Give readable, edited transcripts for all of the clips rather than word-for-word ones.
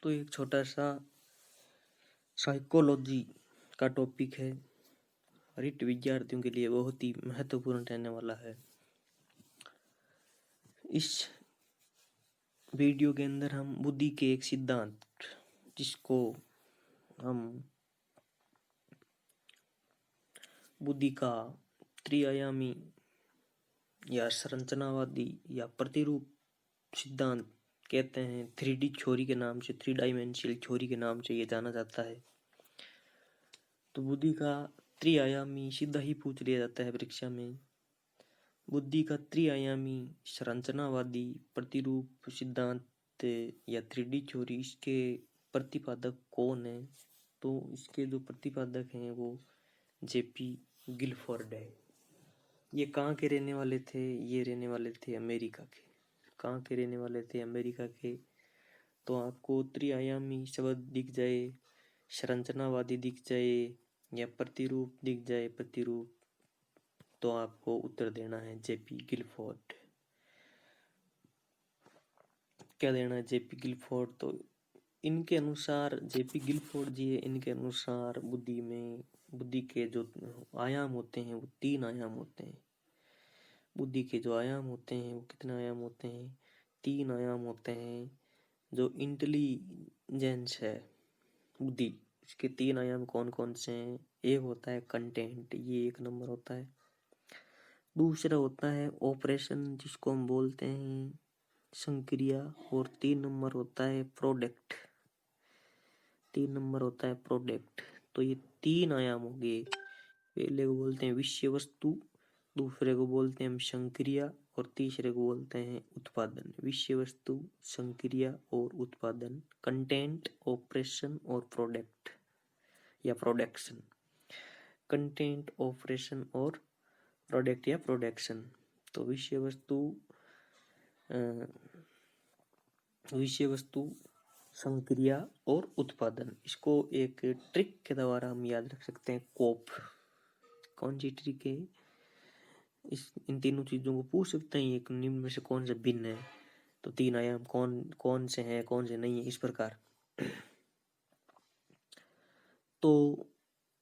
तो एक छोटा सा साइकोलॉजी का टॉपिक है, रिट विद्यार्थियों के लिए बहुत ही महत्वपूर्ण रहने वाला है। इस वीडियो के अंदर हम बुद्धि के एक सिद्धांत जिसको हम बुद्धि का त्रिआयामी या संरचनावादी या प्रतिरूप सिद्धांत कहते हैं, 3D थ्योरी के नाम से, 3 डायमेंशनल थ्योरी के नाम से ये जाना जाता है। तो बुद्धि का त्रिआयामी सीधा ही पूछ लिया जाता है परीक्षा में। बुद्धि का त्रिआयामी संरचनावादी प्रतिरूप सिद्धांत या 3D थ्योरी, इसके प्रतिपादक कौन है? तो इसके जो प्रतिपादक हैं वो जेपी गिलफोर्ड है। ये कहाँ के रहने वाले थे? ये रहने वाले थे अमेरिका के। कहाँ के रहने वाले थे? अमेरिका के। तो आपको त्रिआयामी शब्द दिख जाए, संरचनावादी दिख जाए या प्रतिरूप दिख जाए, प्रतिरूप, तो आपको उत्तर देना है जेपी गिलफोर्ड। क्या देना है? JP Guilford. तो इनके अनुसार, जेपी गिलफोर्ड जी है, इनके अनुसार बुद्धि के जो आयाम होते हैं वो 3 आयाम होते हैं। बुद्धि के जो आयाम होते हैं वो कितने आयाम होते हैं? 3 आयाम होते हैं। जो इंटेलिजेंस है बुद्धि, इसके 3 आयाम कौन कौन से हैं? एक होता है कंटेंट, ये 1 नंबर होता है। दूसरा होता है ऑपरेशन, जिसको हम बोलते हैं संक्रिया। और 3 नंबर होता है प्रोडक्ट। 3 नंबर होता है प्रोडक्ट। तो ये 3 आयाम हो गए। पहले को बोलते हैं विषय वस्तु, दूसरे को बोलते हैं हम संक्रिया, और तीसरे को बोलते हैं उत्पादन। विषय वस्तु, संक्रिया और उत्पादन, कंटेंट, ऑपरेशन और प्रोडक्ट या प्रोडक्शन। कंटेंट, ऑपरेशन और प्रोडक्ट या प्रोडक्शन। तो विषय वस्तु, संक्रिया और उत्पादन, इसको एक ट्रिक के द्वारा हम याद रख सकते हैं, कोप। कौन सी ट्रिक है? इन तीनों चीजों को पूछ सकते हैं, एक निम्न में से कौन सा भिन्न है। तो 3 आयाम कौन कौन से हैं, कौन से नहीं है, इस प्रकार। तो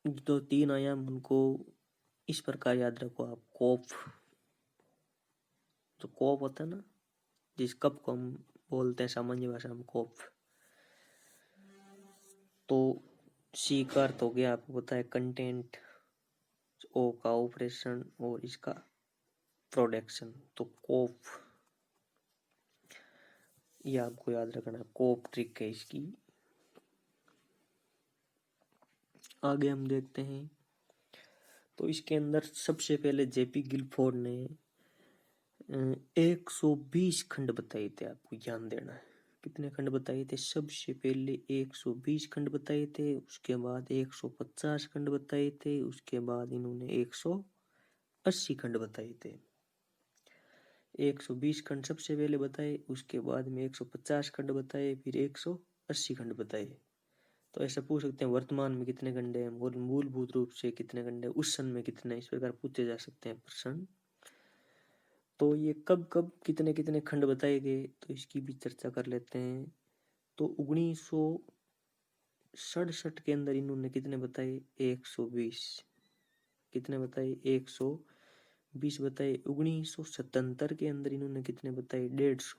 जो 3 आयाम, उनको इस प्रकार याद रखो आप। कोप, जो कोप होता है ना, जिस कप को हम बोलते हैं सामान्य भाषा में कोप। तो सी का अर्थ हो गया, आपको पता है कंटेंट, ओ का ऑपरेशन और इसका प्रोडक्शन। तो कोप, ये आपको याद रखना, कोप ट्रिक है इसकी। आगे हम देखते हैं। तो इसके अंदर सबसे पहले जेपी गिलफोर्ड ने 120 खंड बताए थे। आपको ध्यान देना है, कितने खंड बताए थे? सबसे पहले 120 खंड बताए थे, उसके बाद 150 खंड बताए थे, उसके बाद इन्होंने 180 खंड बताए थे। 120 खंड सबसे पहले बताए, उसके बाद में 150 खंड बताए, फिर 180 खंड बताए। तो ऐसा पूछ सकते हैं वर्तमान में कितने खंड है, मूलभूत रूप से कितने खंड है, उस सन में कितने, इस प्रकार पूछे जा सकते हैं प्रश्न। तो ये कब कब कितने कितने खंड बताए गए, तो इसकी भी चर्चा कर लेते हैं। तो 1967 के अंदर इन्होंने कितने बताए? 120। कितने बताए? 120 बताए। 1977 के अंदर इन्होंने कितने बताए? 150।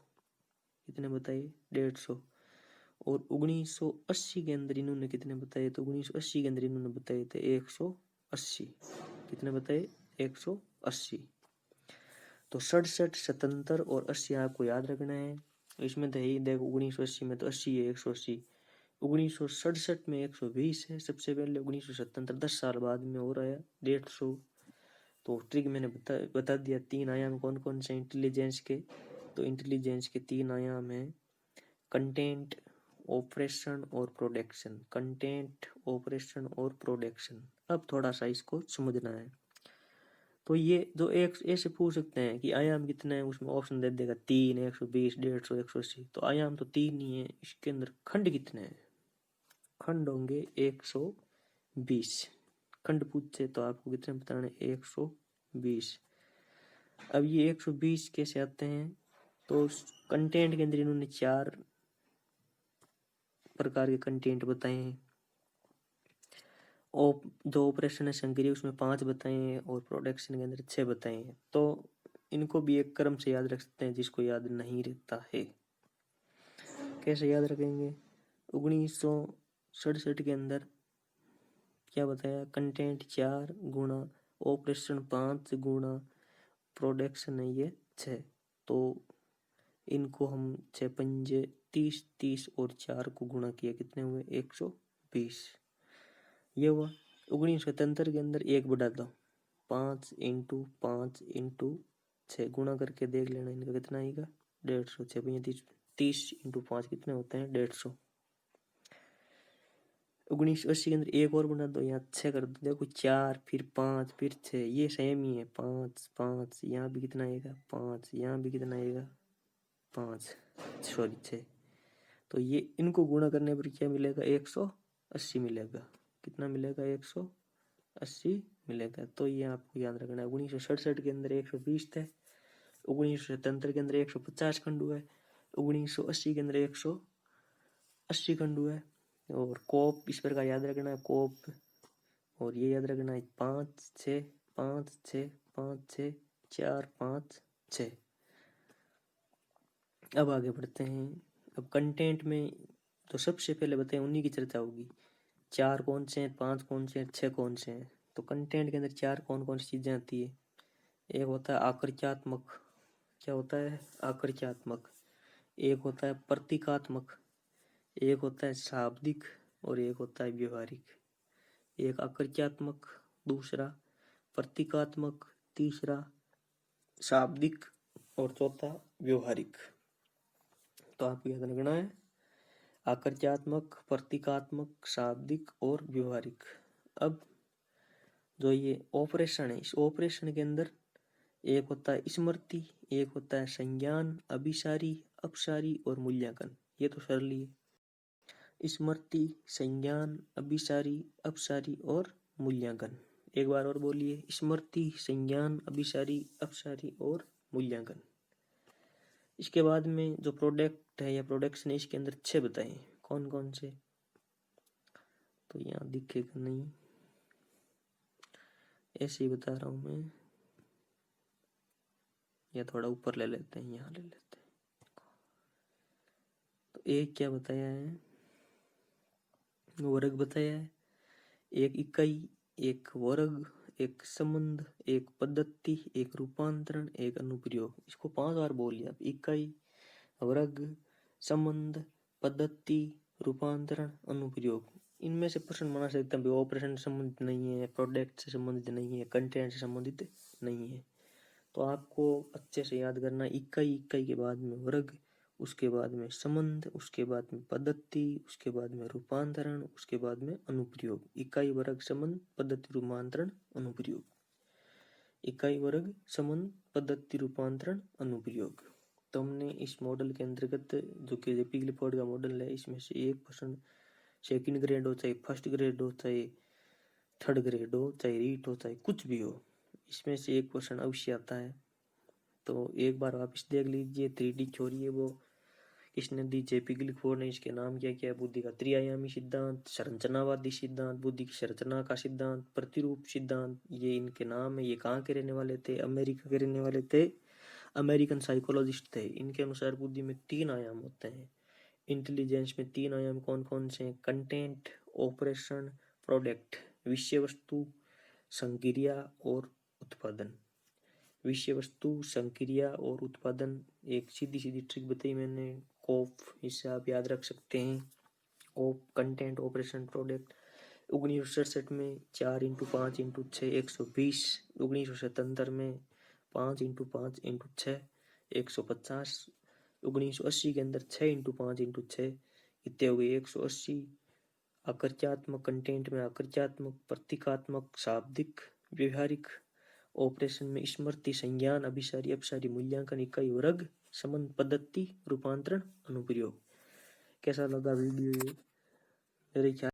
कितने बताए? 150। और 1980 के अंदर इन्होंने कितने बताए? तो 1980 के अंदर इन्होंने बताए थे 180। कितने बताए? 180। तो 67, 77 और 80 आपको याद रखना है। इसमें तो यही देखो, 1980 में तो 80 है, 180। 1967 में 120 है सबसे पहले। 1977 10 साल बाद में हो रहा है 150। तो ट्रिक मैंने बता दिया। 3 आयाम कौन कौन से इंटेलिजेंस के? तो इंटेलिजेंस के 3 आयाम है कंटेंट, ऑपरेशन और प्रोडक्शन। कंटेंट, ऑपरेशन और प्रोडक्शन। अब थोड़ा सा इसको समझना है। तो ये जो एक ऐसे पूछ सकते हैं कि आयाम कितने हैं, उसमें ऑप्शन दे देगा 3, 120, 150, 180। तो आयाम तो 3 ही है, इसके अंदर खंड कितने हैं? खंड होंगे 120 खंड पूछे तो आपको कितने बताने? 120। अब ये 120 कैसे आते हैं? तो कंटेंट के अंदर इन्होंने 4 प्रकार के कंटेंट बताए हैं। जो ऑपरेशन है संक्रिय उसमें 5 बताए हैं और प्रोडक्शन के अंदर 6 बताए हैं। तो इनको भी एक क्रम से याद रख सकते हैं जिसको याद नहीं रहता है। कैसे याद रखेंगे? 1967 के अंदर क्या बताया? कंटेंट 4 गुणा ऑपरेशन 5 गुणा प्रोडक्शन है ये 6। तो इनको हम 6 पंजे 30, 30 और 4 को गुणा किया, कितने हुए? 120। ये हुआ। 1977 के अंदर 1 बढ़ा दो, 5 × 5 × 6 गुणा करके देख लेना इनका कितना आएगा? 150। 6 पंजे 30 × 5 कितने होते हैं? 150। 1980 के अंदर 1 और बना दो, यहाँ 6 कर दो, देखो 4 फिर 5 फिर 6, ये सेम ही है। 5 5 यहाँ भी कितना आएगा? 5 यहाँ भी कितना आएगा? 5 सॉरी 6। तो ये इनको गुणा करने पर क्या मिलेगा? 180 मिलेगा। कितना मिलेगा? 180 मिलेगा। तो ये आपको याद रखना है। 1967 के अंदर 120 थे, 1977 के अंदर 150 खंड हुए, 1980 के अंदर 180 खंड हुए। और कोप इस प्रकार याद रखना है, कोप। और ये याद रखना है 5 6 5 6 5 6 4 5 6। अब आगे बढ़ते हैं। अब कंटेंट में तो सबसे पहले बताएं उन्हीं की चर्चा होगी। 4 कौन से हैं, 5 कौन से हैं, 6 कौन से हैं। तो कंटेंट के अंदर 4 कौन कौन सी चीजें आती है? एक होता है आकृत्यात्मक। क्या होता है? आकृत्यात्मक। एक होता है प्रतीकात्मक, एक होता है शाब्दिक और एक होता है व्यवहारिक। एक आकृत्यात्मक, दूसरा प्रतीकात्मक, तीसरा शाब्दिक और चौथा व्यवहारिक। तो आपको याद रखना है आकृत्यात्मक, प्रतीकात्मक, शाब्दिक और व्यवहारिक। अब जो ये ऑपरेशन है, इस ऑपरेशन के अंदर एक होता है स्मृति, एक होता है संज्ञान, अभिसारी, अपसारी और मूल्यांकन। ये तो सरल ही है। स्मृति, संज्ञान, अभिसारी, अपसारी और मूल्यांकन। एक बार और बोलिए। स्मृति, संज्ञान, अभिसारी, अपसारी और मूल्यांकन। इसके बाद में जो प्रोडक्ट है या प्रोडक्शन है, इसके अंदर 6 बताए। कौन कौन से? तो यहाँ दिखेगा नहीं, ऐसे ही बता रहा हूं मैं, या थोड़ा ऊपर ले लेते हैं, यहाँ ले लेते हैं। तो एक क्या बताया है? वर्ग बताया है। एक इकाई, एक वर्ग, एक संबंध, एक पद्धति, एक रूपांतरण, एक अनुप्रयोग। इसको 5 बार बोल लिया। इकाई, वर्ग, संबंध, पद्धति, रूपांतरण, अनुप्रयोग। इनमें से प्रश्न बना सकते हैं ऑपरेशन से संबंधित नहीं है, प्रोडक्ट से संबंधित नहीं है, कंटेंट से संबंधित नहीं है। तो आपको अच्छे से याद करना, इकाई, इकाई के बाद में वर्ग, उसके बाद में संबंध, उसके बाद में पद्धति, उसके बाद में रूपांतरण, उसके बाद में अनुप्रयोग। इकाई, वर्ग, संबंध, पद्धति, रूपांतरण, अनुप्रयोग। इकाई, वर्ग, संबंध, पद्धति, रूपांतरण, अनुप्रयोग। तो हमने इस मॉडल के अंतर्गत, जो कि जेपी क्लिफोर्ड का मॉडल है, इसमें से एक प्रश्न सेकंड ग्रेड हो, चाहे फर्स्ट ग्रेड हो, चाहे थर्ड ग्रेड हो, चाहे रीट हो, चाहे कुछ भी हो, इसमें से एक क्वेश्चन अवश्य आता है। तो एक बार वापस देख लीजिए। 3D थ्योरी है वो किसने दी? जेपी क्लिफोर्ड ने। इसके नाम क्या क्या है? बुद्धि का त्रिआयामी सिद्धांत, संरचनावादी सिद्धांत, बुद्धि की संरचना का सिद्धांत, प्रतिरूप सिद्धांत, ये इनके नाम है। ये कहाँ के रहने वाले थे? अमेरिका के रहने वाले थे, अमेरिकन साइकोलॉजिस्ट थे। इनके अनुसार बुद्धि में 3 आयाम होते हैं। इंटेलिजेंस में 3 आयाम कौन कौन से हैं? Content, operation, product. विषय वस्तु, संक्रिया और उत्पादन। विषय वस्तु, संक्रिया और उत्पादन। एक सीधी सीधी ट्रिक बताई मैंने, कोप, इससे आप याद रख सकते हैं। कोप, कंटेंट, ऑपरेशन, प्रोडक्ट। 1967 में 4 × 5 × 6 120। 1977 में 5 × 5 × 6 150। 1980 के अंदर 6 × 5 × 6 कितने हो गए? 180। आकृत्यात्मक, कंटेंट में आकृत्यात्मक, प्रतीकात्मक, शाब्दिक, व्यवहारिक। ऑपरेशन में स्मृति, संज्ञान, अभिसारी, अपसारी, मूल्यांकन, इकाई, वर्ग, संबंध, पद्धति, रूपांतरण, अनुप्रयोग। कैसा लगा वीडियो ये? मेरे ख्याल